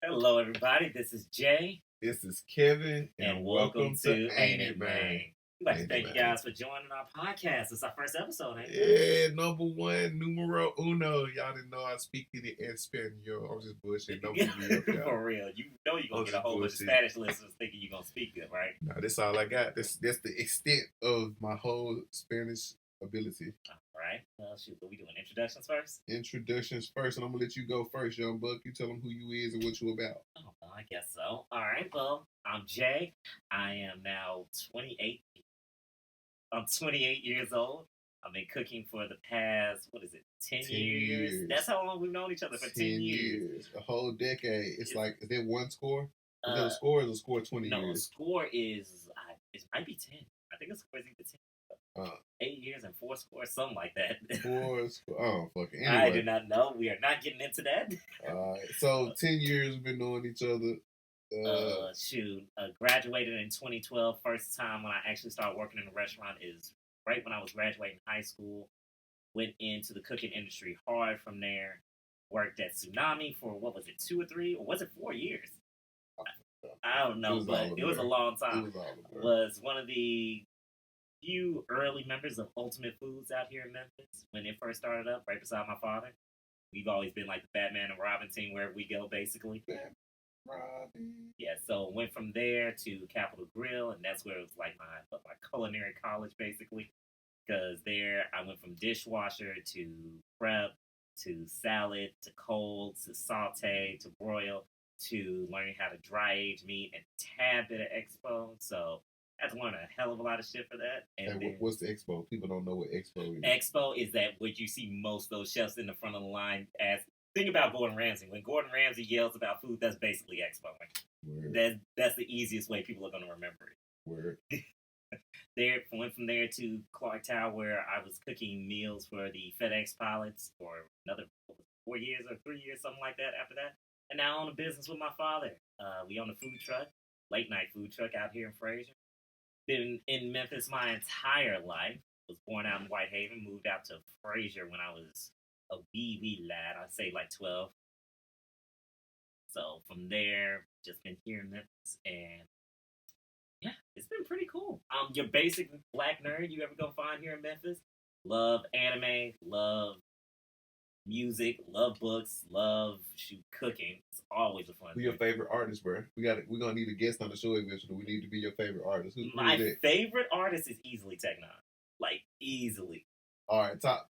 Hello, everybody. This is Jay, This is Kevin, and welcome to Ain't It, Man. We'd like to Ain't thank It, you Man. guys for joining our podcast. It's our first episode, ain't it? Yeah, number one, numero uno. Y'all didn't know I speak in Espanol. I'm just bullshit. Don't beat me up, y'all. For real. You know you're going to get a whole bunch of bullshit. Spanish listeners thinking you're going to speak good, right? No, that's all I got. That's the extent of my whole Spanish ability. All right. Well, shoot, but we doing introductions first? Introductions first, and I'm going to let you go first, young buck. You tell them who you is and what you about. Oh, well, I guess so. All right. Well, I'm Jay. I am now 28. I'm 28 years old. I've been cooking for the past, 10 years? That's how long we've known each other, for 10 years. A whole decade. It's like, is there one score? Is that a score or is a score 20 no, years? No, score is, it might be 10. I think the score is either 10. 8 years and 4 scores, something like that. 4 scores. Oh, fucking. Anyway. I do not know. We are not getting into that. So 10 years we've been knowing each other. Graduated in 2012. First time when I actually started working in a restaurant is right when I was graduating high school. Went into the cooking industry hard from there. Worked at Tsunami for, 2 or 3? Or was it 4 years? I don't know, but it was a long time. Was one of the few early members of Ultimate Foods out here in Memphis when it first started up, right beside my father. We've always been like the Batman and Robin team wherever we go, basically. Yeah, so went from there to Capitol Grill, and that's where it was like my culinary college, basically. Because there I went from dishwasher to prep to salad to cold to saute to broil to learning how to dry age meat and a tad bit of expo. So I had to learn a hell of a lot of shit for that. And then, what's the expo? People don't know what expo is. Expo is that what you see most of those chefs in the front of the line as. Think about Gordon Ramsay. When Gordon Ramsay yells about food, that's basically expoing. That's the easiest way people are going to remember it. Word. Went from there to Clark Tower, where I was cooking meals for the FedEx pilots for another 4 years or 3 years, something like that after that. And now I own a business with my father. We own a food truck, late night food truck out here in Fraser. Been in Memphis my entire life. Was born out in Whitehaven, moved out to Fraser when I was a wee lad. I'd say like 12. So from there, just been here in Memphis, and yeah, it's been pretty cool. Your basic black nerd you ever gonna find here in Memphis. Love anime, love music, love books, love cooking. It's always a fun. Who's your favorite artist, bro? We're gonna need a guest on the show eventually. We need to be your favorite artist. My favorite artist is easily Tech-9. Like easily. All right, top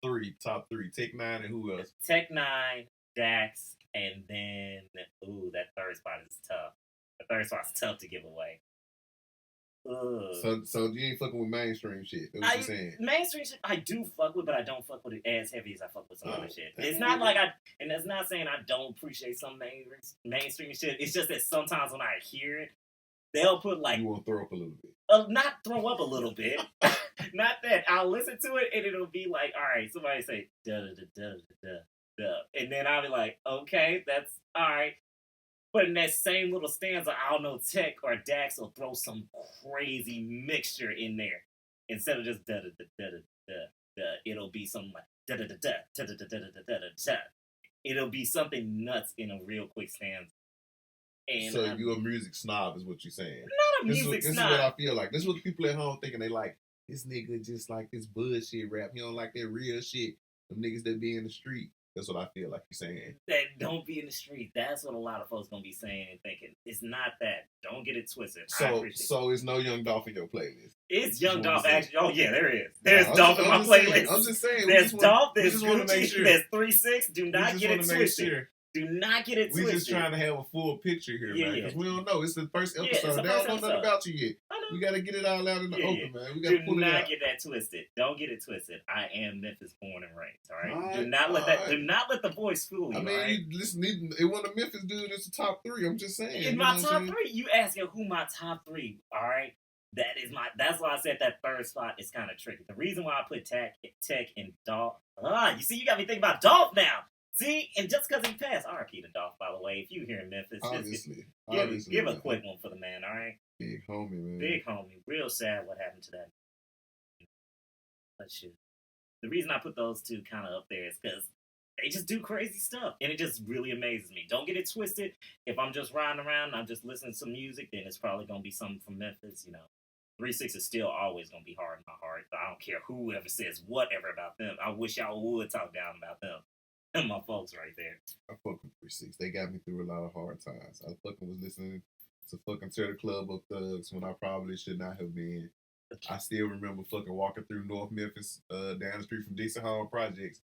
three. Tech-9 and who else? Tech-9, Dax, and then that third spot is tough. The third spot's tough to give away. So you ain't fucking with mainstream shit. That's what you're saying. Mainstream shit I do fuck with, but I don't fuck with it as heavy as I fuck with some other shit. It's not like and that's not saying I don't appreciate some mainstream shit. It's just that sometimes when I hear it, they'll put like you won't throw up a little bit. Not throw up a little bit. Not that. I'll listen to it and it'll be like, all right, somebody say da da da da da da, and then I'll be like, okay, that's all right. But in that same little stanza, I don't know, Tech or Dax will throw some crazy mixture in there instead of just da da da da da da. It'll be something like da da da da da da da da da da da. It'll be something nuts in a real quick stanza. And so you're a music snob, is what you're saying? Not a music snob. This is what I feel like. This is what the people at home thinking. They like, this nigga just like this bullshit rap. He don't like that real shit. Them niggas that be in the street. That's what I feel like you're saying. That don't be in the street. That's what a lot of folks gonna be saying and thinking. It's not that. Don't get it twisted. So it's no Young Dolph in your playlist. It's Young Dolph actually. Oh yeah, there is. There's Dolph in my playlist. I'm just saying. There's Dolph. There's Gucci. There's 3-6. Do not get it twisted. Do not get it twisted. We're just trying to have a full picture here, man. Because we don't know. It's the first episode. They don't know nothing about you yet. We got to get it all out in the open, man. We got to pull it out. Do not get that twisted. Don't get it twisted. I am Memphis born and raised, all right? Do not let that. Do not let the voice fool you, I mean, you listen, it wasn't a Memphis dude. It's the top 3. I'm just saying. In my top 3, you asking who my top 3, all right? That's why I said that third spot is kind of tricky. The reason why I put Tech and Dolph. You see, you got me thinking about Dolph now. See, and just because he passed, R.I.P. to Dolph, by the way. If you here in Memphis, give a quick one for the man, all right? Big homie, man. Big homie. Real sad what happened to that. But shoot. The reason I put those two kind of up there is because They just do crazy stuff, and it just really amazes me. Don't get it twisted. If I'm just riding around and I'm just listening to some music, then it's probably gonna be something from Memphis. 3 6 is still always gonna be hard in my heart. I don't care whoever says whatever about them. I wish y'all would talk down about them. And my folks right there. I fuck with 3 6. They got me through a lot of hard times. I fucking was listening to fucking Tear the Club Up Thugs when I probably should not have been. I still remember fucking walking through North Memphis, down the street from Decent Hall Projects,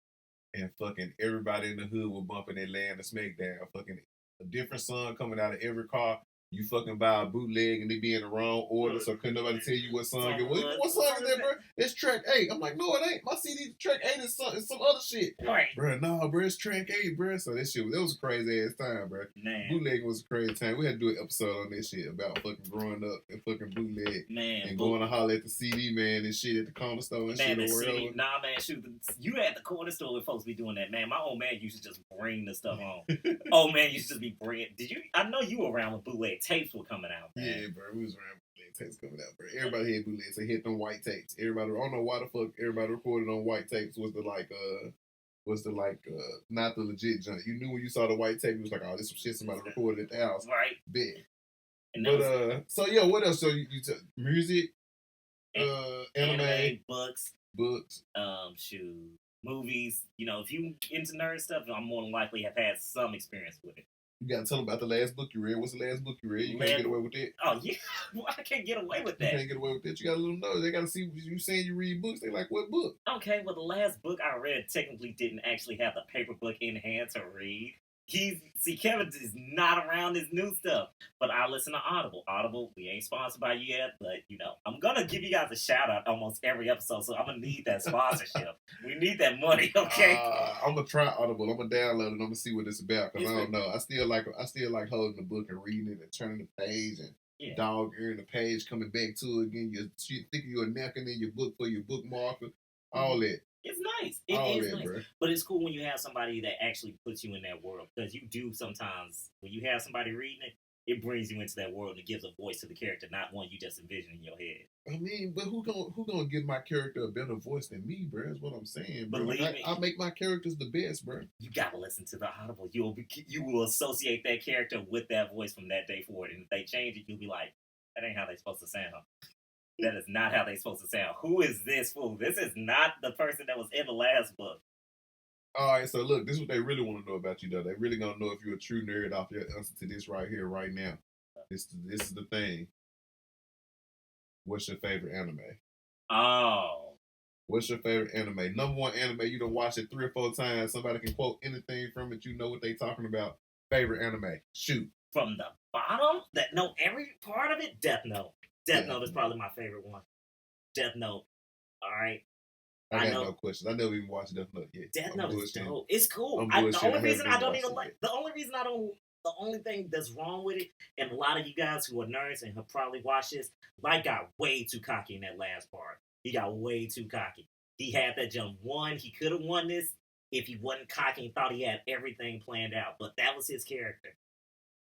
and fucking everybody in the hood was bumping their Land of Smackdown. Fucking a different song coming out of every car. You fucking buy a bootleg and they be in the wrong order, so couldn't nobody tell you what song it was. What song is that, bro? It's track 8. I'm like, no, it ain't. My CD track 8 is some other shit. Right. Bro, no, bro, it's track 8, bro. So that was a crazy ass time, bro. Man. Bootleg was a crazy time. We had to do an episode on that shit about fucking growing up and fucking bootleg. Man. And going to holler at the CD man and shit at the corner store and shit. Nah, man, shoot. You at the corner store where folks be doing that, man. My old man used to just bring the stuff on. Old man used to just be bringing. I know you were around when bootleg tapes were coming out. Man. Yeah, bro, we was around bootleg tapes coming out, bro. Everybody had bootlegs. They hit them white tapes. Everybody, I don't know why the fuck everybody recorded on white tapes. Was not the legit junk. You knew when you saw the white tape, it was like, oh, this some shit somebody recorded at the house. Right. Big. So yeah, what else? So you music, anime, books, shoot, movies. If you into nerd stuff, I'm more than likely have had some experience with it. You gotta tell them about the last book you read. What's the last book you read? You can't get away with that. Oh yeah, well, I can't get away with that. You can't get away with that. You gotta let them know. They gotta see you saying you read books. They like, what book? Okay, well the last book I read technically didn't actually have the paper book in hand to read. Kevin is not around this new stuff, but I listen to Audible. Audible, we ain't sponsored by you yet, but I'm gonna give you guys a shout out almost every episode, so I'm gonna need that sponsorship. We need that money, okay? I'm gonna try Audible. I'm gonna download it. I'm gonna see what it's about because I don't know. I still like holding the book and reading it and turning the page and dog earing the page, coming back to it again. You're thinking you're napkin in your book for your bookmarker, all that. It's nice. It is nice. Bro. But it's cool when you have somebody that actually puts you in that world. Because you do sometimes, when you have somebody reading it, it brings you into that world and it gives a voice to the character, not one you just envision in your head. I mean, but who gonna give my character a better voice than me, bro? That's what I'm saying, bro. Believe me, I make my characters the best, bro. You gotta listen to the Audible. You will associate that character with that voice from that day forward. And if they change it, you'll be like, that ain't how they supposed to sound. That is not how they supposed to sound. Who is this fool? This is not the person that was in the last book. All right, so look, this is what they really want to know about you, though. They really gonna know if you're a true nerd off your answer to this right here, right now. This is the thing. What's your favorite anime? Oh. What's your favorite anime? Number one anime, you done watched it 3 or 4 times. Somebody can quote anything from it. You know what they talking about. Favorite anime. Shoot. From the bottom? That know every part of it? Death Note. Death Note is probably my favorite one. Death Note. All right. I got no questions. I never even watched Death Note yet. Death Note is dope. It's cool. The only reason I don't even like, the only thing that's wrong with it, and a lot of you guys who are nerds and have probably watched this, Light got way too cocky in that last part. He got way too cocky. He had that jump one. He could have won this if he wasn't cocky and thought he had everything planned out. But that was his character.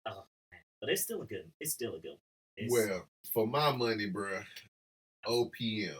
Oh man. But it's still a good one. Well, for my money, bruh, OPM.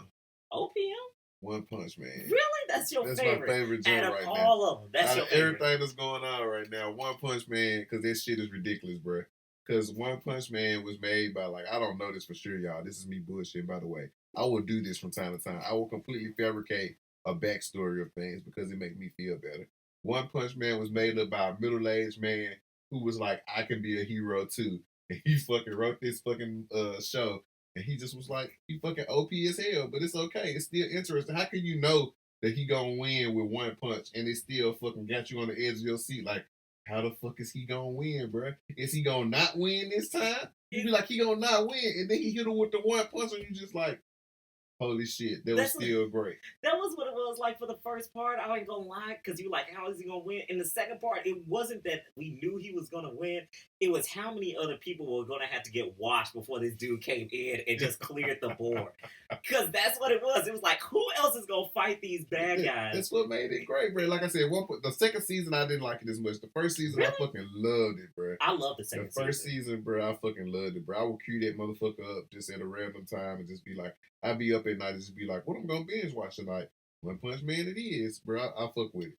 OPM? One Punch Man. Really? That's your favorite? That's my favorite joke right now. All of them. That's your favorite. Everything that's going on right now, One Punch Man, because this shit is ridiculous, bruh. Because One Punch Man was made by, I don't know this for sure, y'all. This is me bullshit, by the way. I will do this from time to time. I will completely fabricate a backstory of things because it makes me feel better. One Punch Man was made up by a middle-aged man who was like, I can be a hero too. And he fucking wrote this fucking show. And he just was like, he fucking OP as hell, but it's okay. It's still interesting. How can you know that he gonna win with one punch and it still fucking got you on the edge of your seat? Like, how the fuck is he gonna win, bro? Is he gonna not win this time? You be like, he gonna not win. And then he hit him with the one punch and you just like, holy shit, that was still great. That was what it was like for the first part. I ain't gonna lie, because you were like, how is he gonna win? In the second part, it wasn't that we knew he was gonna win. It was how many other people were gonna have to get washed before this dude came in and just cleared the board. Because that's what it was. It was like, who else is gonna fight these bad guys? That's what made it great, bro. Like I said, the second season I didn't like it as much. The first season I fucking loved it, bro. I love the second season. The first season, bro, I fucking loved it, bro. I would cue that motherfucker up just at a random time and just be like, I'd be up at night and just be like, what I'm gonna binge watch tonight? One Punch Man it is, bro. I fuck with it.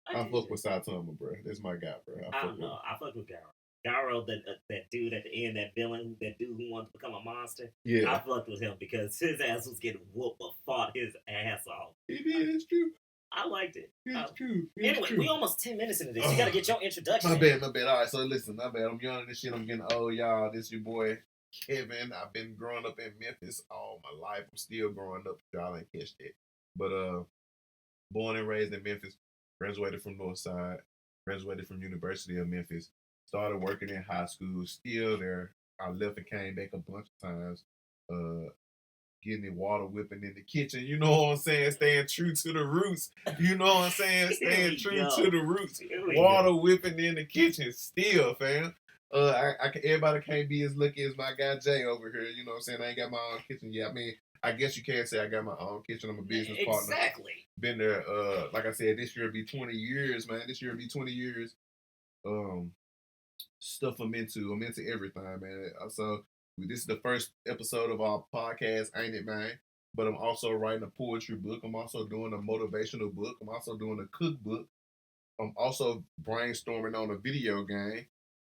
I fuck with Saitama, bro. That's my guy, bro. I don't know. I fuck with Garo. That dude at the end, that villain, that dude who wanted to become a monster. Yeah, I fucked with him because his ass was getting whooped, but fought his ass off. He did. It's true. I liked it. It's true. Anyway, we almost 10 minutes into this. You gotta get your introduction. My bad. All right, so listen, my bad. I'm young in this shit. I'm getting old, y'all. This your boy Kevin. I've been growing up in Memphis all my life. I'm still growing up. Y'all ain't catch that. But born and raised in Memphis. Graduated from Northside. Graduated from University of Memphis. Started working in high school. Still there. I left and came back a bunch of times. Getting the water whipping in the kitchen. You know what I'm saying? Staying true to the roots. You know what I'm saying? Staying true to the roots. Water whipping in the kitchen still, fam. Everybody can't be as lucky as my guy Jay over here. You know what I'm saying? I ain't got my own kitchen yet. I mean, I guess you can't say I got my own kitchen. I'm a business partner. Exactly. Been there, like I said, this year will be 20 years, man. This year will be 20 years. Stuff I'm into. I'm into everything, man. So this is the first episode of our podcast, Ain't It, man? But I'm also writing a poetry book. I'm also doing a motivational book. I'm also doing a cookbook. I'm also brainstorming on a video game,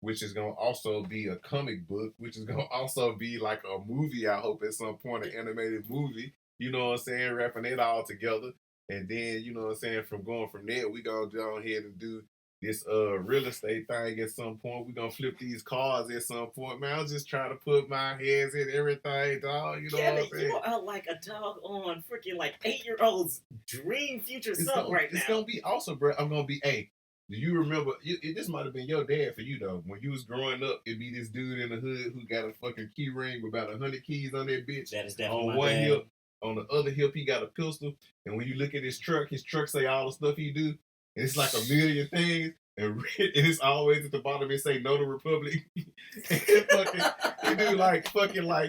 which is going to also be a comic book, which is going to also be like a movie, I hope, at some point, an animated movie. You know what I'm saying? Wrapping it all together. And then, you know what I'm saying, from there, we going to go ahead and do this real estate thing at some point. We're going to flip these cars at some point. Man, I was just trying to put my hands in everything, dog. You know what I'm saying? You are like a dog on freaking like 8-year-old's dream future self right now. It's going to be awesome, bro. I'm going to be, hey, do you remember, this might have been your dad for you, though. When you was growing up, it'd be this dude in the hood who got a fucking key ring with about 100 keys on that bitch. That is definitely on one hip. On the other hip, he got a pistol. And when you look at his truck say all the stuff he do. And it's like a million things. And it's always at the bottom it say no to Republic.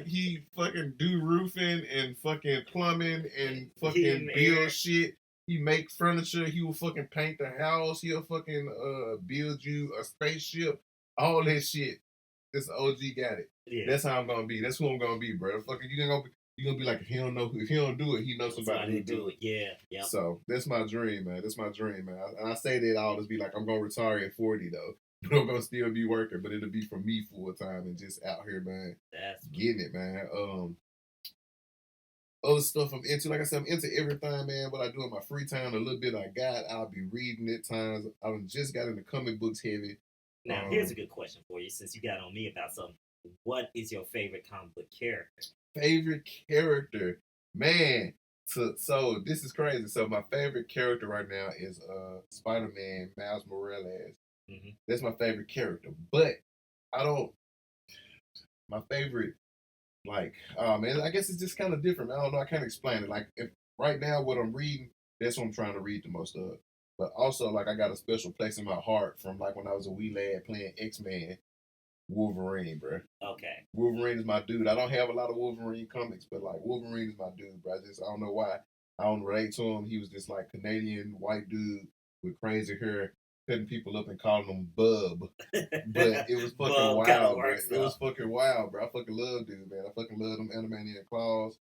He fucking do roofing and fucking plumbing and fucking build shit. He make furniture. He will fucking paint the house. He'll fucking build you a spaceship. All that shit. This OG got it. Yeah. That's how I'm gonna be. That's who I'm gonna be, bro. Fucking you're gonna be like, if he don't do it, he knows somebody who do it. Yeah, yeah. So that's my dream, man. That's my dream, man. And I say that all just be like, I'm gonna retire at 40 though. But I'm gonna still be working, but it'll be for me full time and just out here, man. That's getting it, man. Other stuff I'm into, like I said, I'm into everything, man. What I do in my free time, a little bit I got, I'll be reading at times. I just got into comic books heavy. Now, here's a good question for you, since you got on me about something. What is your favorite comic book character? Favorite character, man. So this is crazy. So my favorite character right now is Spider-Man, Miles Morales. Mm-hmm. That's my favorite character. But my favorite, like, man, I guess it's just kind of different. I don't know. I can't explain it. Like, if right now what I'm reading, that's what I'm trying to read the most of. But also, like, I got a special place in my heart from like when I was a wee lad playing X-Men. Wolverine, bro. Okay. Wolverine is my dude. I don't have a lot of Wolverine comics, but like Wolverine is my dude, bro. I don't know why. I don't relate to him. He was this like Canadian white dude with crazy hair, cutting people up and calling them Bub. But it was fucking wild, bro. It was fucking wild, bro. I fucking love dude, man. I fucking love them Animaniac claws.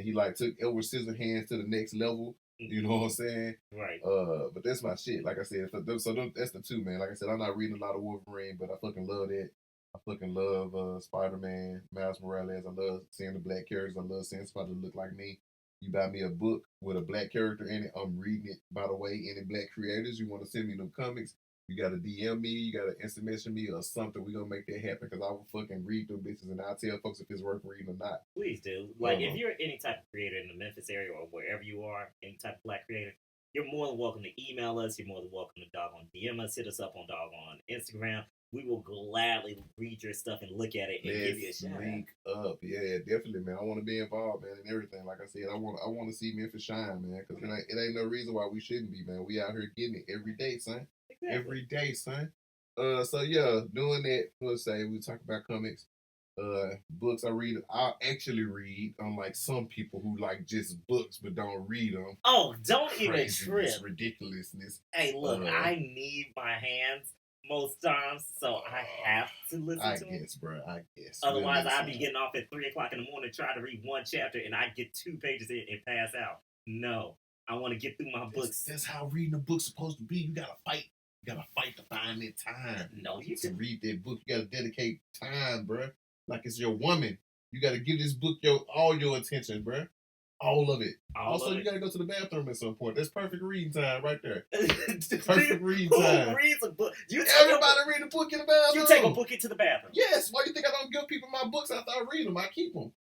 He like took Edward Scissorhands to the next level. You know what I'm saying? Right. But that's my shit. Like I said, that's the two, man. Like I said, I'm not reading a lot of Wolverine, but I fucking love that. I fucking love Spider-Man, Miles Morales. I love seeing the black characters. I love seeing somebody look like me. You buy me a book with a black character in it, I'm reading it. By the way, any black creators, you want to send me them comics, you got to DM me, you got to instant message me or something. We're going to make that happen because I will fucking read them bitches and I'll tell folks if it's worth reading or not. Please do. Like, if you're any type of creator in the Memphis area or wherever you are, any type of black creator, you're more than welcome to email us. You're more than welcome to DM us. Hit us up on Instagram. We will gladly read your stuff and look at it and give you a shout. Link up. Yeah, definitely, man. I want to be involved, man, in everything. Like I said, I want to see Memphis shine, man, because it ain't no reason why we shouldn't be, man. We out here getting it every day, son. Exactly. Every day, son. So yeah, doing that, let's say we talk about comics, books I actually read, unlike some people who like just books but don't read them. Oh, don't even trip. Ridiculousness. Hey, look, I need my hands most times, so I have to listen to them. I guess. Otherwise, I'd be getting off at 3 o'clock in the morning trying to read one chapter, and I get 2 pages in and pass out. No, I want to get through my books. That's how reading a book's supposed to be. You gotta fight. You gotta fight to find that time. No, you to read that book. You gotta dedicate time, bruh. Like it's your woman. You gotta give this book all your attention, bruh. All of it. Also, you gotta go to the bathroom at some point. That's perfect reading time right there. Perfect reading time. Who reads a book? Everybody read a book in the bathroom. You take a book into the bathroom. Yes. Why do you think I don't give people my books after I read them? I keep them.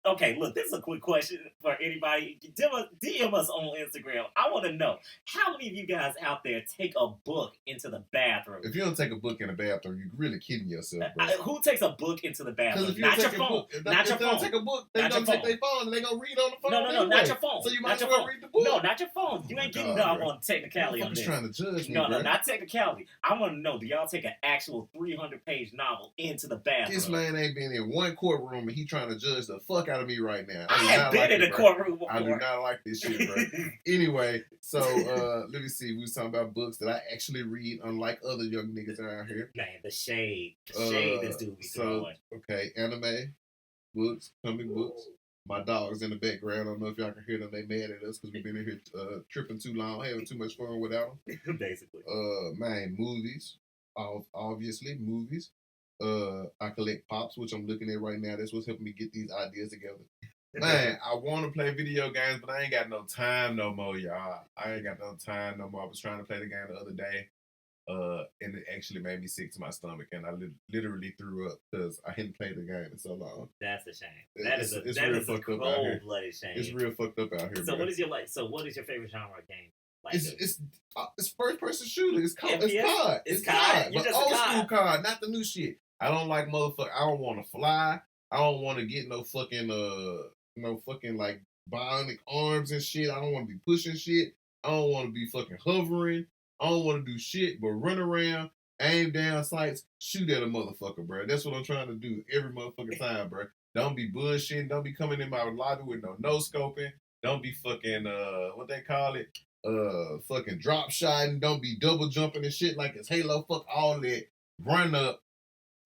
Okay, look, this is a quick question for anybody. DM us on Instagram. I want to know, how many of you guys out there take a book into the bathroom? If you don't take a book in the bathroom, you're really kidding yourself, bro. Who takes a book into the bathroom? Not your phone. Not your phone. If they don't take a book, they're going to take their phone and they're going to read on the phone. No, not your phone. So you might as well read the book. No, not your phone. You ain't getting dog on technicality on this. Trying to judge me, No, not technicality. I want to know, do y'all take an actual 300-page novel into the bathroom? This man ain't been in one courtroom and he trying to judge the fuck out of me right now. I have been in a courtroom before. I do not like this shit, bro. Anyway, so let me see. We was talking about books that I actually read, unlike other young niggas around here. Man, the shade this dude be throwing. Okay, anime, books, comic books. My dog's in the background. I don't know if y'all can hear them. They mad at us because we've been in here tripping too long, having too much fun without them. Basically. Man, movies. Obviously, movies. I collect pops, which I'm looking at right now. That's what's helping me get these ideas together. Man, I want to play video games, but I ain't got no time no more, y'all. I ain't got no time no more. I was trying to play the game the other day, and it actually made me sick to my stomach, and I literally threw up because I hadn't played the game in so long. That's a shame. That is a cold-blooded shame. It's real fucked up out here. So, what is your favorite genre of game? Like it's first-person shooter. It's COD. It's COD. But old school COD, not the new shit. I don't like motherfucker. I don't want to fly. I don't want to get no fucking like bionic arms and shit. I don't want to be pushing shit. I don't want to be fucking hovering. I don't want to do shit but run around, aim down sights, shoot at a motherfucker, bro. That's what I'm trying to do every motherfucking time, bro. Don't be bullshitting. Don't be coming in my lobby with no scoping. Don't be fucking what they call it, fucking drop shotting. Don't be double jumping and shit like it's Halo. Fuck all that. Run up.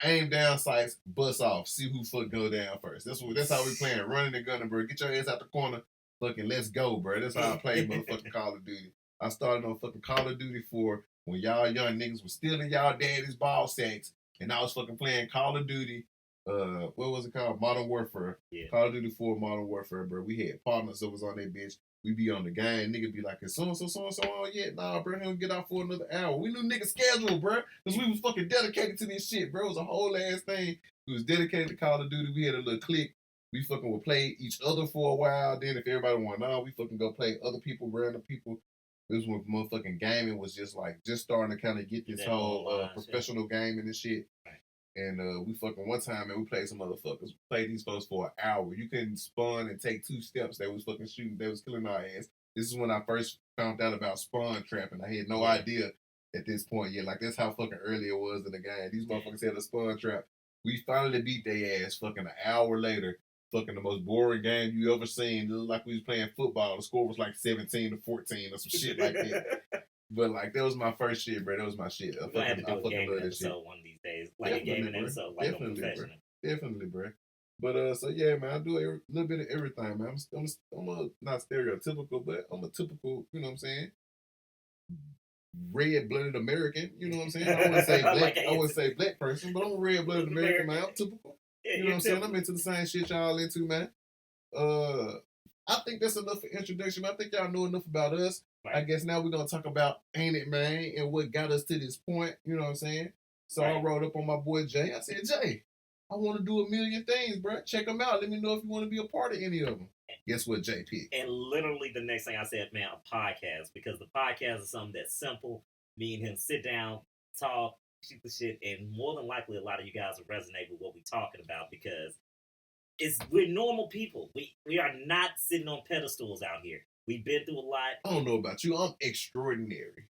Aim down sights, bust off, see who fuck go down first. That's how we playing, running and gunning, bro. Get your ass out the corner, fucking let's go, bro. That's how I play motherfucking Call of Duty. I started on fucking Call of Duty 4 when y'all young niggas was stealing y'all daddy's ball sacks, and I was fucking playing Call of Duty. What was it called? Modern Warfare. Yeah. Call of Duty 4 Modern Warfare, bro. We had partners that was on that bitch. We be on the game. Nigga be like, is so-and-so on yet? Nah, bro, he don't get out for another hour. We knew nigga schedule, bro. Because we was fucking dedicated to this shit, bro. It was a whole ass thing. We was dedicated to Call of Duty. We had a little clique. We fucking would play each other for a while. Then if everybody wanted on, we fucking go play other people, random people. This when motherfucking gaming was just starting to kind of get this whole professional gaming and shit. Right. And we fucking one time, man, we played some motherfuckers. We played these folks for an hour. You couldn't spawn and take 2 steps. They was fucking shooting. They was killing our ass. This is when I first found out about spawn trapping. I had no idea at this point yet. Like, that's how fucking early it was in the game. These motherfuckers had a spawn trap. We finally beat their ass fucking an hour later. Fucking the most boring game you ever seen. It looked like we was playing football. The score was like 17-14 or some shit like that. But like that was my first shit, bro. That was my shit. I have to do a gaming episode one of these days, like definitely, a gaming episode, like a professional. Definitely, bro. But so yeah, man, I do a little bit of everything, man. I'm a not stereotypical, but I'm a typical. You know what I'm saying? Red-blooded American. You know what I'm saying? I wouldn't say black. I wouldn't say black person, but I'm a red-blooded American, man. I'm typical. Yeah, you know what I'm saying? I'm into the same shit y'all into, man. I think that's enough for introduction. I think y'all know enough about us. Right. I guess now we're going to talk about Ain't It, man, and what got us to this point. You know what I'm saying? So I wrote up on my boy Jay. I said, Jay, I want to do a million things, bro. Check them out. Let me know if you want to be a part of any of them. Guess what Jay picked? And literally the next thing I said, man, a podcast. Because the podcast is something that's simple. Me and him sit down, talk, shoot the shit, and more than likely a lot of you guys will resonate with what we're talking about because we're normal people. We are not sitting on pedestals out here. We've been through a lot. I don't know about you. I'm extraordinary.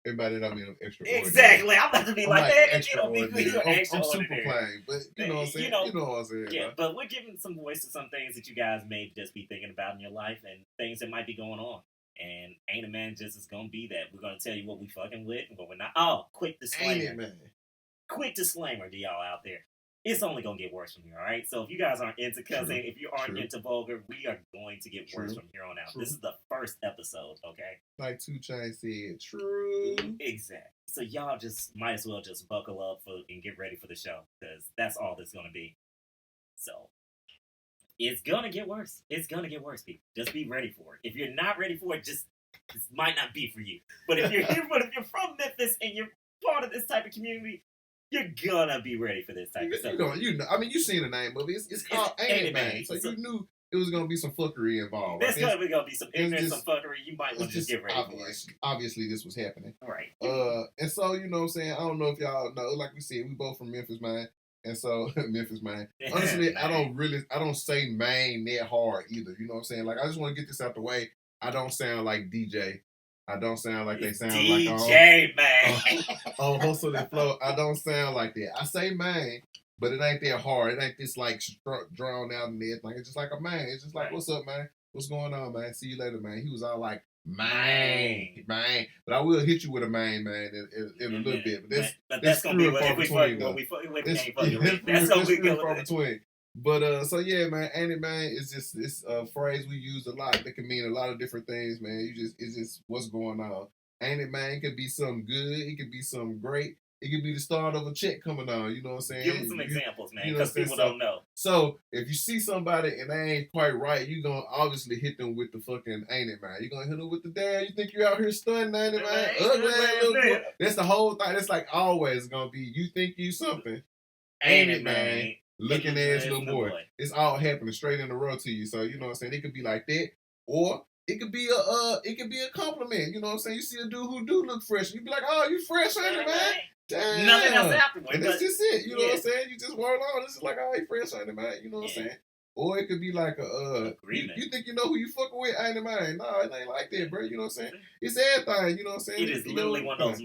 Everybody that I mean I'm extraordinary. Exactly. I'm about to be like that. You don't I'm super plain, but you know what I'm saying? You know what I'm saying? Yeah, but we're giving some voice to some things that you guys may just be thinking about in your life and things that might be going on. And Ain't a Man just is going to be that. We're going to tell you what we fucking with and what we're not. Oh, quick disclaimer. Ain't it, man? Quick disclaimer to y'all out there. it's only gonna get worse from here. All right. So if you guys aren't into cussing, if you aren't True. into vulgar, we are going to get worse from here on out. True. This is the first episode. Okay. Like 2 Chainz said, true. Exactly. So y'all just might as well just buckle up and get ready for the show because that's all that's gonna be. So it's gonna get worse. It's gonna get worse, people. Just be ready for it. If you're not ready for it, just this might not be for you. But if you're here, but if you're from Memphis and you're part of this type of community, you're gonna be ready for this type of stuff. You know, I mean, you seen the name of it. It's called Aint It, man. So you knew it was gonna be some fuckery involved. There's gonna be some ignorance, some fuckery. You might want to just get ready for it. Obviously, this was happening. Right. And so you know what I'm saying. I don't know if y'all know. Like we said, we both from Memphis, man. And so Memphis, man. Honestly, I don't say Maine that hard either. You know what I'm saying? Like I just want to get this out the way. I don't sound like DJ. I don't sound like they sound DJ, like DJ, man. On Hustle and Flow. I don't sound like that. I say Maine. But it ain't that hard. It ain't this like drawn out and everything. It's just like a man. It's just like, what's up, man? What's going on, man? See you later, man. He was all like, man. But I will hit you with a man in a little bit. But that's gonna be what we fucking with. That's gonna be good between. But so yeah, man. Ain't it, man? It's just this phrase we use a lot. It can mean a lot of different things, man. It's just what's going on. Ain't it, man? It could be something good. It could be something great. It could be the start of a check coming on, you know what I'm saying? Give them some examples, man, because people don't know. So, if you see somebody and they ain't quite right, you're going to obviously hit them with the fucking ain't it, man. You're going to hit them with the damn, you think you out here stunning, ain't it, man? Ugly ass little boy. That's the whole thing. That's like always going to be, you think you something. Ain't it, man? Looking ass little boy. It's all happening straight in a row to you. So, you know what I'm saying? It could be like that. Or it could be a compliment. You know what I'm saying? You see a dude who do look fresh. You be like, oh, you fresh, ain't it, man? Damn. Nothing else afterwards. And that's just it. You know what I'm saying? You just whirl on. This is like, all right, fresh, ain't it, man? You know what I'm saying? Or it could be like you think you know who you fucking with, ain't it, man? No, it ain't like that, bro. You know what I'm saying? It's everything. You know what I'm saying? It is literally one of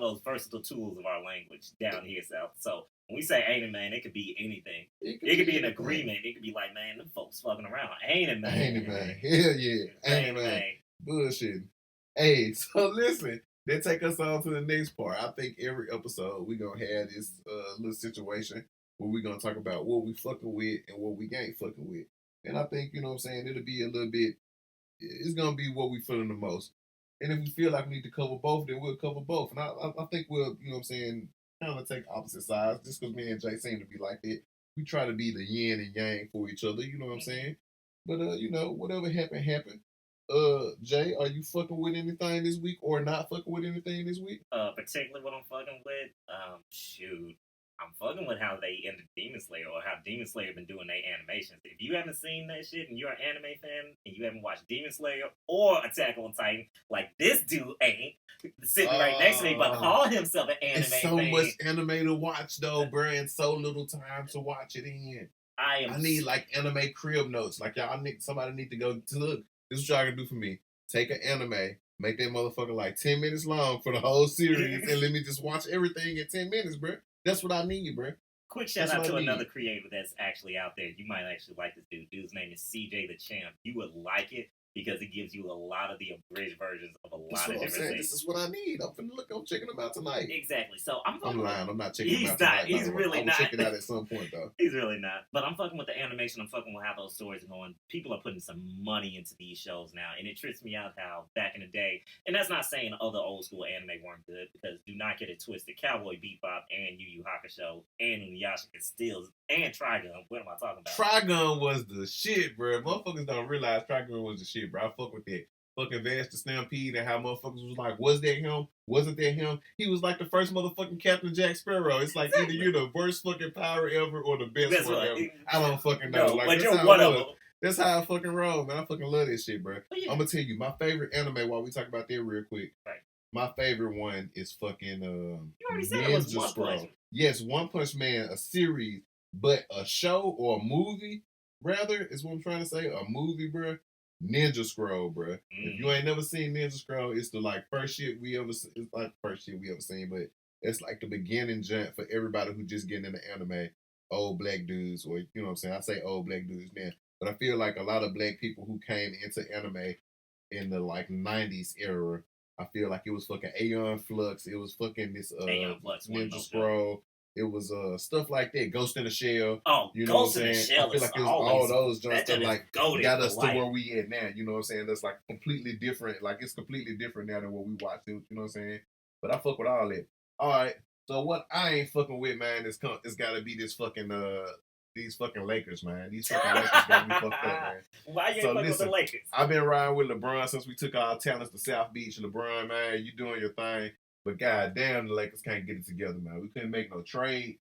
those versatile tools of our language down here south. So when we say ain't it, man, it could be anything. It could be an agreement. It could be like, man, them folks fucking around. Ain't it, man? Ain't it, man? Hell yeah. Ain't it, man? Bullshit. Hey, so listen. That take us on to the next part. I think every episode we gonna have this little situation where we gonna talk about what we fucking with and what we ain't fucking with. And I think, you know what I'm saying, it'll be a little bit, it's gonna be what we feeling the most. And if we feel like we need to cover both, then we'll cover both. And I think we'll, you know what I'm saying, kind of take opposite sides. Just because me and Jay seem to be like that. We try to be the yin and yang for each other, you know what I'm saying? But you know, whatever happened. Jay, are you fucking with anything this week or not fucking with anything this week? Particularly what I'm fucking with, shoot. I'm fucking with how they ended Demon Slayer or how Demon Slayer been doing their animations. If you haven't seen that shit and you're an anime fan and you haven't watched Demon Slayer or Attack on Titan, like this dude ain't sitting right next to me, but call himself an anime fan. It's so much anime to watch though, bro, and so little time to watch it in. I need like anime crib notes. Like somebody need to go to look. This is what y'all can do for me. Take an anime, make that motherfucker like 10 minutes long for the whole series, and let me just watch everything in 10 minutes, bro. That's what I need, bro. Quick shout out to another creator that's actually out there. You might actually like this dude. Dude's name is CJ the Champ. You would like it because it gives you a lot of the abridged versions of a lot of different things. This is what I need. I'm checking them out tonight. Exactly. So I'm lying. I'm not checking them out tonight. He's really not. I'll check it out at some point, though. He's really not. But I'm fucking with the animation. I'm fucking with how those stories are going. People are putting some money into these shows now. And it trips me out how back in the day, and that's not saying other old school anime weren't good, because do not get it twisted. Cowboy Bebop and Yu Yu Hakusho and Inuyasha still, and Trigun. What am I talking about? Trigun was the shit, bro. Motherfuckers don't realize Trigun was the shit, bro. I fuck with that. Fucking Vash the Stampede and how motherfuckers was like, was that him? Wasn't that him? He was like the first motherfucking Captain Jack Sparrow. It's like either you're the worst fucking pirate ever or the best one ever. I don't fucking know. No, like, but you're one of them. That's how I fucking roll, man. I fucking love this shit, bro. I'm gonna tell you, my favorite anime, while we talk about that real quick. Right. My favorite one is fucking you already said it was One Punch Man. Yes, One Punch Man, a series, but a show or a movie, rather, is what I'm trying to say. A movie, bro. Ninja Scroll, bro. If you ain't never seen Ninja Scroll, it's the like first shit we ever seen, but it's like the beginning jump for everybody who just getting into anime. Old black dudes, or you know what I'm saying? I say old black dudes now, but I feel like a lot of black people who came into anime in the like 90s era, I feel like it was fucking Aeon Flux, it was fucking this Ninja Scroll, It was stuff like that, Ghost in the Shell. Oh, You know Ghost what in I'm the saying? Shell I feel is like it was always all those joints that that like goated got for us to life. where we at now. You know what I'm saying? That's like completely different. Like it's completely different now than what we watched. You know what I'm saying? But I fuck with all that. All right. So what I ain't fucking with, man, is it's got to be this fucking these fucking Lakers, man. These fucking Lakers got me fucked up, man. Why you ain't So fucking with listen, the Lakers? I've been riding with LeBron since we took our talents to South Beach. LeBron, man, you doing your thing. But goddamn, the Lakers can't get it together, man. We couldn't make no trade.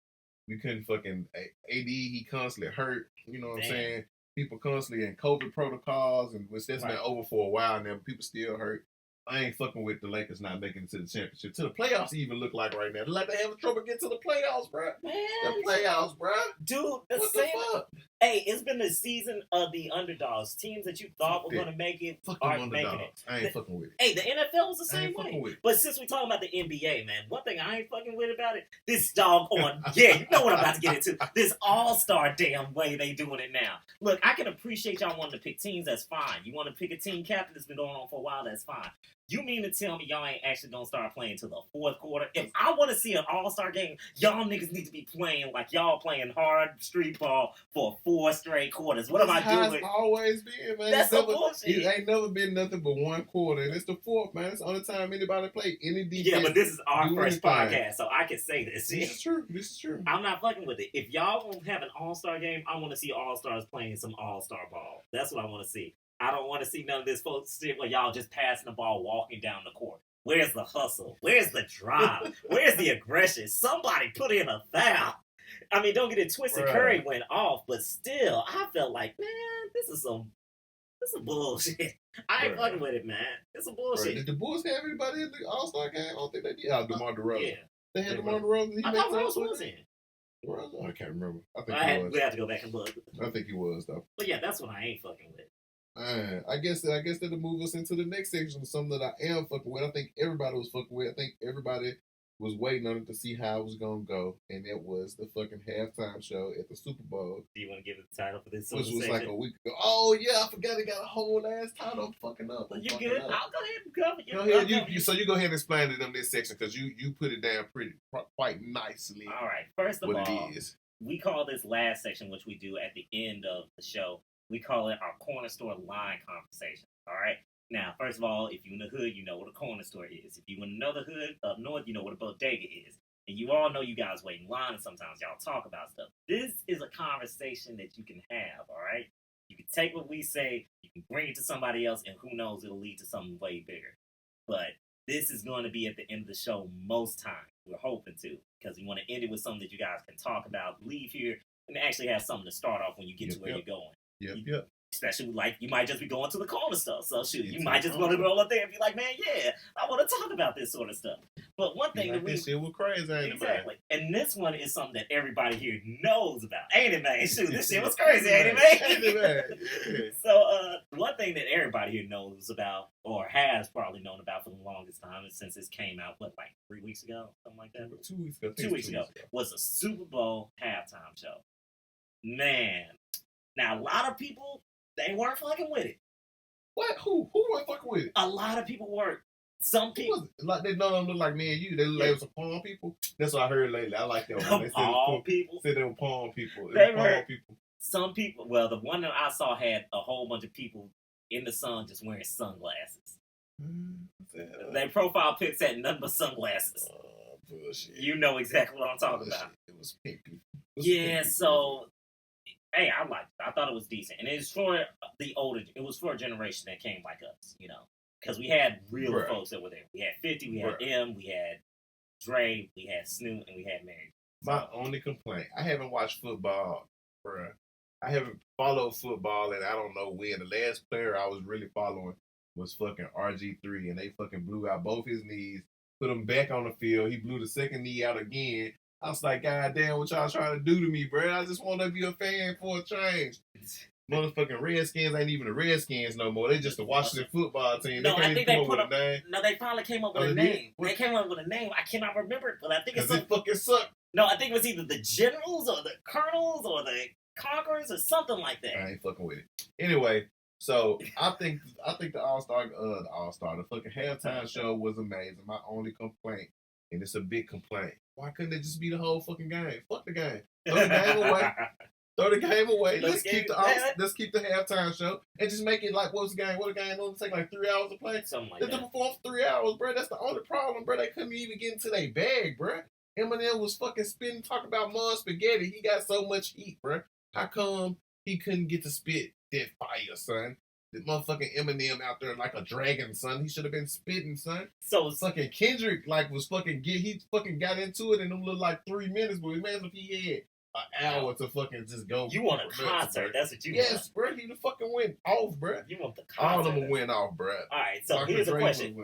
We couldn't fucking AD. He constantly hurt. You know what I'm saying? People constantly in COVID protocols, and which that's been over for a while now. But people still hurt. I ain't fucking with the Lakers not making it to the championship. To the playoffs even look like right now. They're like they having trouble getting to the playoffs, bro. Man, the playoffs, bro. Dude, what the fuck? Hey, it's been the season of the underdogs. Teams that you thought were going to make it aren't making it. I ain't fucking with it. Hey, the NFL was the same way. But since we talking about the NBA, man, one thing I ain't fucking with about it, this doggone, yeah, you know what I'm about to get into. This all-star damn way they doing it now. Look, I can appreciate y'all wanting to pick teams, that's fine. You want to pick a team captain that's been going on for a while, that's fine. You mean to tell me y'all ain't actually gonna start playing till the fourth quarter? If I want to see an all-star game, y'all niggas need to be playing like y'all playing hard street ball for 4 straight quarters. What am I doing? It's always been, man. That's some bullshit. It ain't never been nothing but 1 quarter, and it's the fourth, man. It's the only time anybody play any defense. Yeah, but this is our first podcast, so I can say this. This is true. I'm not fucking with it. If y'all won't have an all-star game, I want to see all-stars playing some all-star ball. That's what I want to see. I don't want to see none of this folks shit where y'all just passing the ball, walking down the court. Where's the hustle? Where's the drive? Where's the aggression? Somebody put in a foul. I mean, don't get it twisted. Right. Curry went off, but still, I felt like, man, this is some bullshit. I ain't fucking with it, man. It's some bullshit. Right. Did the Bulls have anybody in the All-Star game? I don't think they did. DeMar DeRozan. Yeah. They had DeMar DeRozan. I thought Rose was in. I can't remember. I think he was. We have to go back and look. I think he was, though. But yeah, that's what I ain't fucking with. I guess that'll move us into the next section of something that I am fucking with. I think everybody was fucking with. I think everybody was waiting on it to see how it was gonna go, and it was the fucking halftime show at the Super Bowl. Do you want to give it the title for this? Which was like a week ago. Oh yeah, I forgot it got a whole ass title. I'm fucking up. You good? I'll go ahead and cover you. Go ahead. So you go ahead and explain to them this section because you put it down quite nicely. All right. First of all, what it is. We call this last section, which we do at the end of the show. We call it our corner store line conversation. All right. Now, first of all, if you're in the hood, you know what a corner store is. If you in another hood up north, you know what a bodega is. And you all know you guys wait in line, and sometimes y'all talk about stuff. This is a conversation that you can have. All right. You can take what we say, you can bring it to somebody else, and who knows, it'll lead to something way bigger. But this is going to be at the end of the show most times. We're hoping to, because we want to end it with something that you guys can talk about, leave here, and actually have something to start off when you get to where you're going. Yep. Especially like you might just be going to the corner stuff. So shoot, you might just want to roll up there and be like, man, yeah, I want to talk about this sort of stuff. But one thing that this shit was crazy, ain't exactly. And this one is something that everybody here knows about. Ain't it, man? Shoot, this shit was crazy, ain't it, man? So one thing that everybody here knows about, or has probably known about for the longest time, and since this came out, like 3 weeks ago? Something like that? 2 weeks ago. 2 weeks ago. Was a Super Bowl halftime show. Man. Now, a lot of people, they weren't fucking with it. What? Who weren't fucking with it? A lot of people weren't. Some people. Like they don't look like me and you. They look like some palm people. That's what I heard lately. I like that one. They palm people? Said they were palm people. They were people. Some people, well, the one that I saw had a whole bunch of people in the sun just wearing sunglasses. Their profile pics had nothing but sunglasses. Bullshit. You know exactly what I'm talking about. It was pink people. Yeah, so... Hey, I liked it. I thought it was decent. And it's for the older, it was for a generation that came like us, you know. Because we had real folks that were there. We had 50, we had M, we had Dre, we had Snoop, and we had Mary. My only complaint, I haven't watched football, bruh. I haven't followed football, and I don't know when. The last player I was really following was fucking RG3, and they fucking blew out both his knees, put him back on the field. He blew the second knee out again. I was like, God damn, what y'all trying to do to me, bro? I just want to be a fan for a change. Motherfucking Redskins ain't even the Redskins no more. They just the Washington football team. No, I think they put up a name. No, they finally came up with a name. They came up with a name. I cannot remember it, but I think it's it fucking sucked. No, I think it was either the Generals or the Colonels or the Conquerors or something like that. I ain't fucking with it. Anyway, so I think the the fucking halftime show was amazing. My only complaint and it's a big complaint. Why couldn't it just be the whole fucking game? Fuck the game. Throw the game away. Throw the game away. Let's keep the halftime show and just make it like what's the game? What the game only take like 3 hours to play? Something like that. They perform for 3 hours, bro. That's the only problem, bro. They couldn't even get into their bag, bro. Eminem was fucking spitting, talking about mud spaghetti. He got so much heat, bro. How come he couldn't get to spit that fire, son? The motherfucking Eminem out there like a dragon, son. He should have been spitting, son. So fucking Kendrick was he fucking got into it in them little like 3 minutes, but imagine if he had an hour to fucking just go. You want a concert? That's what you want. Yes, bro. He fucking went off, bro. You want the concert? All of them went off, bro. All right. So here's a question.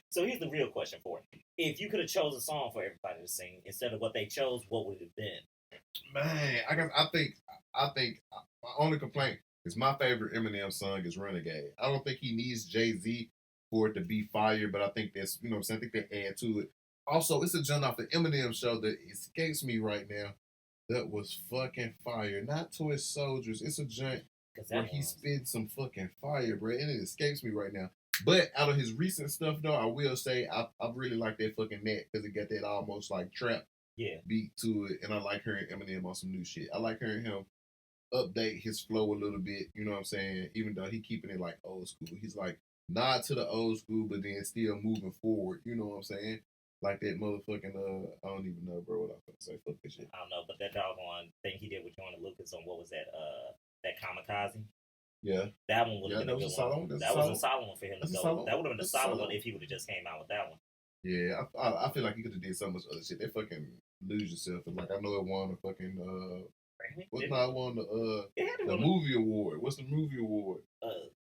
So here's the real question for it. If you could have chose a song for everybody to sing instead of what they chose, what would it have been? Man, I think my only complaint is my favorite Eminem song is Renegade. I don't think he needs Jay-Z for it to be fire, but I think that's, you know what I'm saying, I think they add to it. Also, it's a jump off the Eminem show that escapes me right now that was fucking fire. Not Toy Soldiers. It's a joint where he spit some fucking fire, bro, and it escapes me right now. But out of his recent stuff, though, I will say I really like that fucking Net because it got that almost like trap beat to it, and I like hearing Eminem on some new shit. I like hearing him update his flow a little bit, you know what I'm saying? Even though he keeping it like old school. He's like nod to the old school, but then still moving forward, you know what I'm saying? Like that motherfucking, I don't even know, bro, what I was gonna say. Fuck this shit. I don't know, but that doggone thing he did with Jordan Lucas on what was that Kamikaze? Yeah. That one would have been a good one. That was a solid one for him to go. That would have been a solid one if he would have just came out with that one. Yeah, I feel like he could have did so much other shit. They fucking lose yourself. Like I know it won the fucking what's not won the movie award. What's the movie award?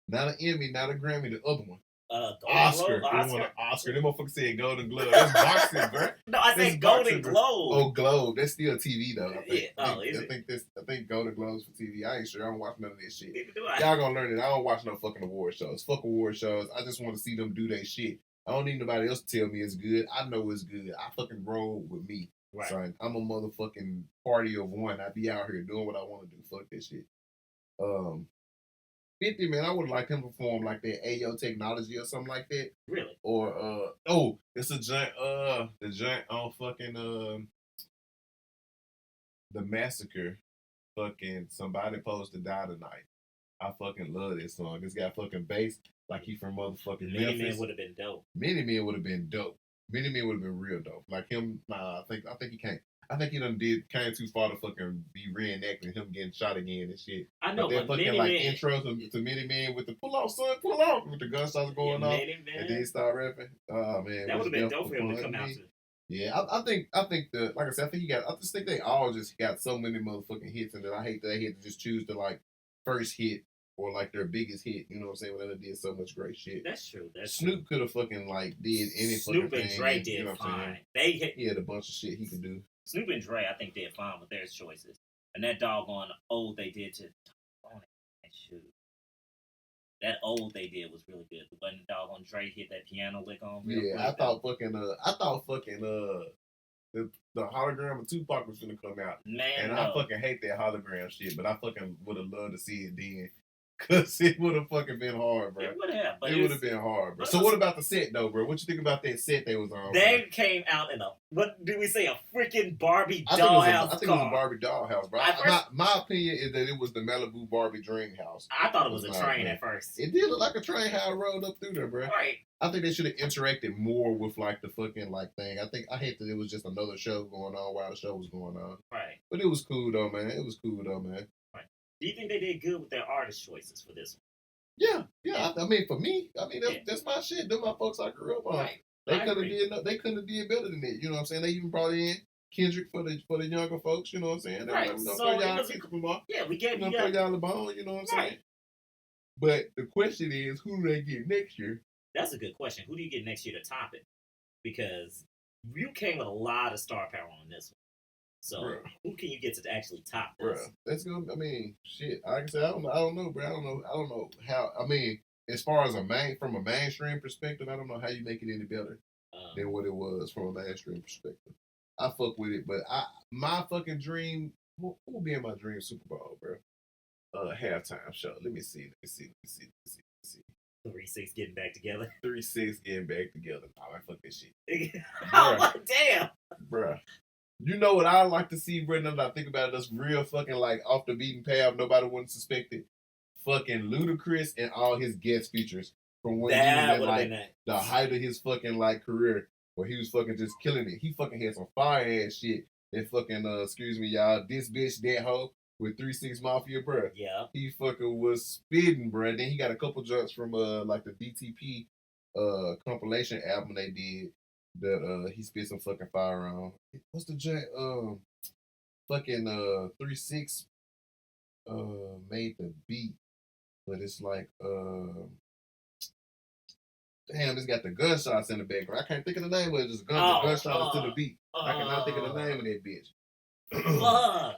Not an Emmy, not a Grammy, the other one. Oscar. They won an Oscar. Them motherfuckers said Golden Globe. That's boxing, bro. No, I said Golden Globe. Oh, Globe. That's still TV though. I think. Yeah. I think Golden Globes for TV. I ain't sure. I don't watch none of this shit. Neither do I. Y'all gonna learn it. I don't watch no fucking award shows. Fuck award shows. I just want to see them do their shit. I don't need nobody else to tell me it's good. I know it's good. I fucking roll with me. Right. Son. I'm a motherfucking party of one. I be out here doing what I want to do. Fuck that shit. 50, man, I would like him to perform like that Ayo Technology or something like that. Really? Or it's a giant the giant on fucking the Massacre. Fucking Somebody Supposed to Die Tonight. I fucking love this song. This guy fucking bass like he from motherfucking Memphis. Many Men would have been dope. Many Men would have been dope. Many Men would have been real dope. Like him, I think he can't. I think he came too far to fucking be reenacting him getting shot again and shit. I know, but fucking like intros to Many Men with the pull off, son, pull off with the gunshots going off, and then he start rapping. Oh man, that would have been dope for him to come out to. Yeah, I think like I said, I just think they all just got so many motherfucking hits, and then I hate that they had to just choose the like first hit or like their biggest hit. You know what I'm saying? When they did so much great shit. That's true. Snoop could have fucking like did any Snoop fucking thing. Snoop and Dre did fine. He had a bunch of shit he could do. Snoop and Dre, I think, did fine with their choices. And that doggone old they did to shoot. That old they did was really good. When doggone Dre hit that piano lick on. I thought fucking the hologram of Tupac was gonna come out. Man, and I fucking hate that hologram shit, but I fucking would have loved to see it then. Cause it would have fucking been hard, bro. It would have. It would have been hard, bro. So what about the set, though, bro? What you think about that set they was on? They came out in what do we say, a freaking Barbie dollhouse I think it was a Barbie dollhouse, bro. My opinion is that it was the Malibu Barbie Dream House. I thought it was a train at first. It did look like a train how it rolled up through there, bro. Right. I think they should have interacted more with like the fucking like thing. I hate that it was just another show going on while the show was going on. Right. But it was cool though, man. Right. Do you think they did good with their artist choices for this one? Yeah. I mean, for me, that's my shit. Them my folks I grew up on. Right. They couldn't have did better than that. You know what I'm saying? They even brought in Kendrick for the younger folks. You know what I'm saying? They right. So we gave you y'all the bone. You know what I'm saying? But the question is, who do they get next year? That's a good question. Who do you get next year to top it? Because you came with a lot of star power on this one. So who can you get to actually top this? That's good. I mean, shit. Like I said, I don't know, bro. I don't know how. I mean, as far as from a mainstream perspective, I don't know how you make it any better than what it was from a mainstream perspective. I fuck with it, but my fucking dream. Who will be in my dream Super Bowl, bro? Halftime show. Let me see. 3-6 getting back together. 3-6 getting back together. Nah, I fuck that shit. Oh, damn. Bruh. You know what I like to see, bro? Now that I think about it, that's real fucking like off the beaten path. Nobody wouldn't suspect it. Fucking Ludacris and all his guest features from when he was at like the height of his fucking like career, where he was fucking just killing it. He fucking had some fire ass shit. That fucking excuse me, y'all, this bitch, that hoe with 3-6 Mafia, bro. Yeah. He fucking was spitting, bro. Then he got a couple joints from like the DTP compilation album they did that he spit some fucking fire on. What's the joint? Fucking 3-6 made the beat, but it's like damn, it's got the gunshots in the background. I can't think of the name of it. Just gunshots to the beat. I cannot think of the name of that bitch.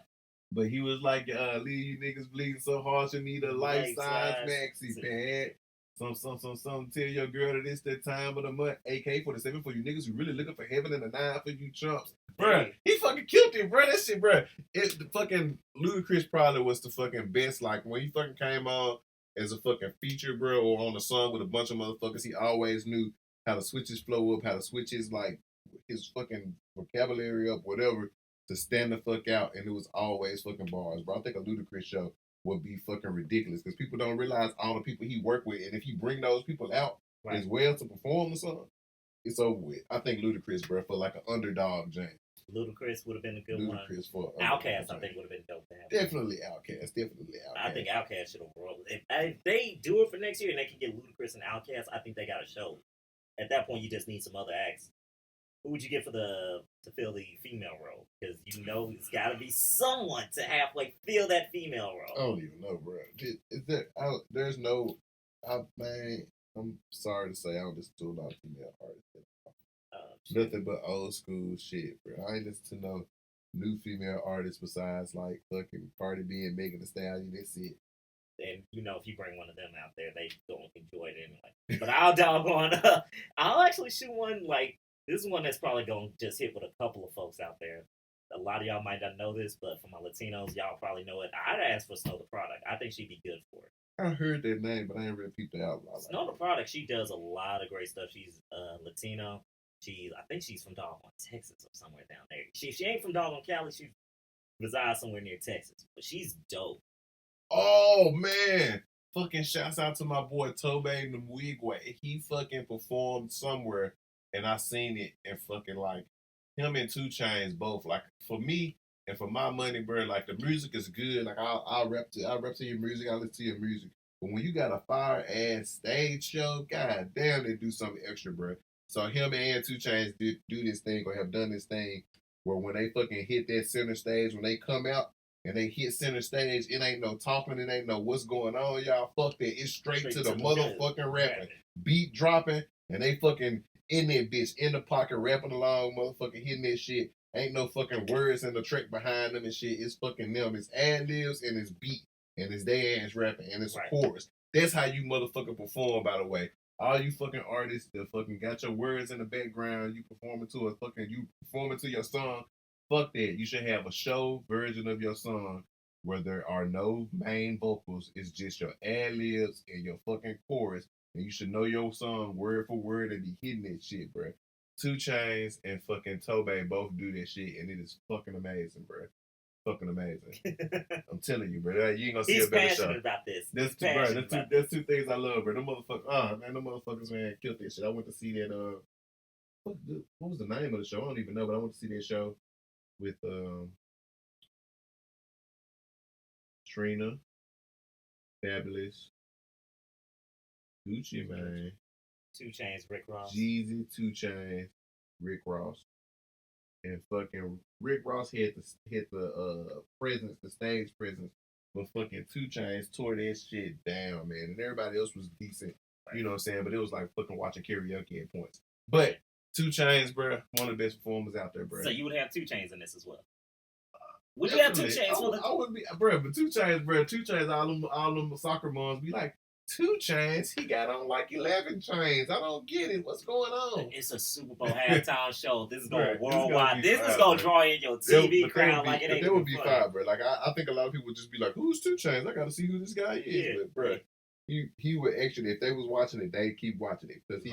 But he was like, leave you niggas bleeding so hard you need a life-size maxi pad. Some tell your girl that it's that time of the month. AK-47 for you niggas who really looking for heaven and a 9 for you chumps. Bruh, he fucking killed it, bruh. That shit, bruh. The fucking Ludacris probably was the fucking best. Like, when he fucking came on as a fucking feature, bro, or on a song with a bunch of motherfuckers, he always knew how to switch his flow up, how to switch his, like, his fucking vocabulary up, whatever, to stand the fuck out, and it was always fucking bars, bro. I think a Ludacris show would be fucking ridiculous, because people don't realize all the people he worked with, and if he bring those people out as well to perform the song, it's over with. I think Ludacris, bro, for like an underdog jam. Ludacris would have been a good one. For Outkast, I think, would have been dope to have. Definitely Outkast. I think Outkast should have rolled. If they do it for next year and they can get Ludacris and Outkast, I think they got a show. At that point, you just need some other acts. Who would you get to fill the female role? Because you know it's got to be someone to halfway fill that female role. I don't even know, bro. There's no. Man, I'm sorry to say, I don't listen to a lot of female artists. Nothing but old school shit, bro. I ain't listen to no new female artists besides like fucking Cardi B and Megan Thee Stallion. That's it. And you know, if you bring one of them out there, they don't enjoy it anyway. But I'll actually shoot one. Like, this is one that's probably gonna just hit with a couple of folks out there. A lot of y'all might not know this, but for my Latinos, y'all probably know it. I'd ask for Snow the Product. I think she'd be good for it. I heard that name, but I ain't really peeped it out. Snow the Product, she does a lot of great stuff. She's Latino. I think she's from doggone Texas or somewhere down there. She ain't from doggone Cali. She resides somewhere near Texas, but she's dope. Oh man! Fucking shouts out to my boy Tobe Nwigwe. He fucking performed somewhere, and I seen it, and fucking like him and 2 Chainz both. Like, for me and for my money, bro, like the music is good. Like I'll rap to your music. I'll listen to your music. But when you got a fire ass stage show, god damn, they do something extra, bro. So him and 2 Chainz do this thing, or have done this thing, where when they fucking hit that center stage, when they come out and they hit center stage, it ain't no talking, it ain't no what's going on, y'all. Fuck that. It's straight to the motherfucking rapping. Beat dropping, and they fucking in that bitch, in the pocket, rapping along, motherfucking hitting that shit. Ain't no fucking words in the track behind them and shit. It's fucking them. It's ad-libs and it's beat. And it's their ass rapping and it's a chorus. That's how you motherfucking perform, by the way. All you fucking artists that fucking got your words in the background, you performing to your song, fuck that. You should have a show version of your song where there are no main vocals. It's just your ad-libs and your fucking chorus. And you should know your song word for word and be hitting that shit, bro. 2 Chainz and fucking Tobe both do that shit, and it is fucking amazing, bro. Fucking amazing. I'm telling you, bro. You ain't gonna see a better show. He's passionate about this. That's two things I love, bro. Them motherfuckers, man, killed that shit. I went to see that. What was the name of the show? I don't even know, but I went to see that show with Trina, Fabulous, Gucci, man. 2 Chainz, Rick Ross. Jeezy, 2 Chainz, Rick Ross. And fucking Rick Ross had the presence, the stage presence, but fucking 2 Chainz tore that shit down, man. And everybody else was decent, you know what I'm saying? But it was like fucking watching karaoke at points. But 2 Chainz, bro, one of the best performers out there, bro. So you would have 2 Chainz in this as well. Would you have 2 Chainz? I wouldn't be, bro. But 2 Chainz, bro. 2 Chainz, all them soccer moms be like, 2 Chainz, he got on like 11 chains. I don't get it. What's going on? It's a Super Bowl halftime show. This is going worldwide. This is going to draw in your TV crowd like it ain't. That would be fine, bro. Like, I think a lot of people would just be like, who's 2 Chainz? I got to see who this guy is. Yeah. But, bro, he would actually, if they was watching it, they keep watching it because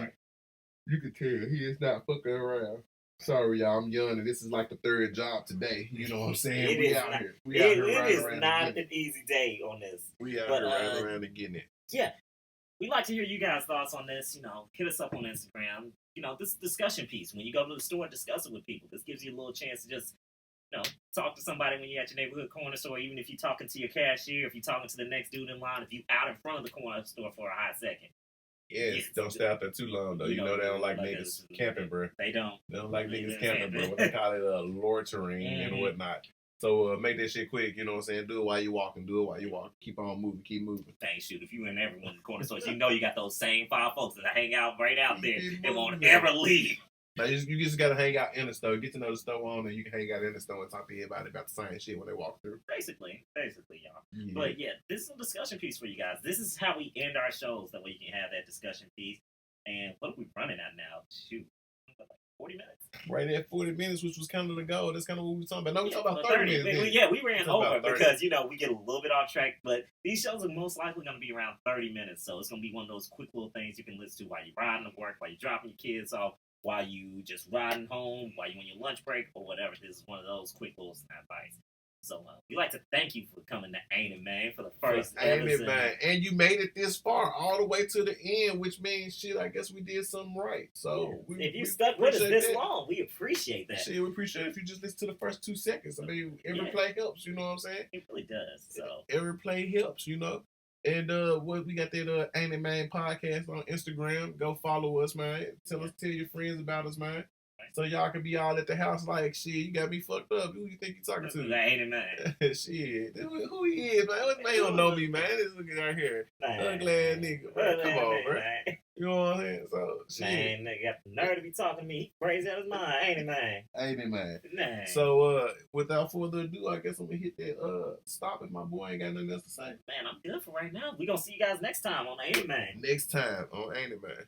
you could tell he is not fucking around. Sorry, y'all, I'm young and this is like the third job today. You know what I'm saying? We out here. It is not an easy day on this. We out here riding around and getting it. Yeah. We'd like to hear you guys' thoughts on this. Hit us up on Instagram. This discussion piece. When you go to the store, discuss it with people. This gives you a little chance to just, talk to somebody when you're at your neighborhood corner store, even if you're talking to your cashier, if you're talking to the next dude in line, if you're out in front of the corner store for a hot second. Yes, don't stay out there too long, though. They don't like niggas camping, bro. They don't. They don't like niggas camping, bro. What they call it, loitering and whatnot. So make that shit quick, you know what I'm saying? Do it while you walking. Keep on moving, keep moving. Dang, shoot, if you in every one of the corner stores, you got those same 5 folks that hang out right out there. They won't ever leave. Now, you just gotta hang out in the store, get to know the store owner, and you can hang out in the store and talk to everybody about the same shit when they walk through. Basically, y'all. Yeah. But yeah, this is a discussion piece for you guys. This is how we end our shows. That way you can have that discussion piece. And what are we running at now? Shoot, like 40 minutes. Right at 40 minutes, which was kind of the goal. That's kind of what we were talking about. No, we talking about 30 minutes. We ran over because we get a little bit off track. But these shows are most likely going to be around 30 minutes. So it's going to be one of those quick little things you can listen to while you're riding to work, while you're dropping your kids off, while you just riding home, while you on your lunch break, or whatever. This is one of those quick little snap bites. So we'd like to thank you for coming to Aint It, man, for the first episode. Man. And you made it this far, all the way to the end, which means, shit, I guess we did something right. So if you stuck with us this long, we appreciate that. Shit, we appreciate it if you just listen to the first 2 seconds. I mean, every play helps, you know what I'm saying? It really does. So every play helps, And what we got that Aint It Man podcast on Instagram. Go follow us, man. Tell your friends about us, man. So y'all can be all at the house like, shit, you got me fucked up. Who you think you talking to? Aint It Man. Shit. Who he is, man? What man don't know me, man? This nigga right here. Ugly ass nigga. Man. Come on, bro. Man. You know what I'm saying? So, shit. Man, nigga got the nerve to be talking to me. He crazy out of his mind. Aint It Man. Aint It Man. Man. So, without further ado, I guess I'm going to hit that stop if my boy ain't got nothing else to say. Man, I'm good for right now. We going to see you guys next time on Aint It Man. Next time on Aint It Man.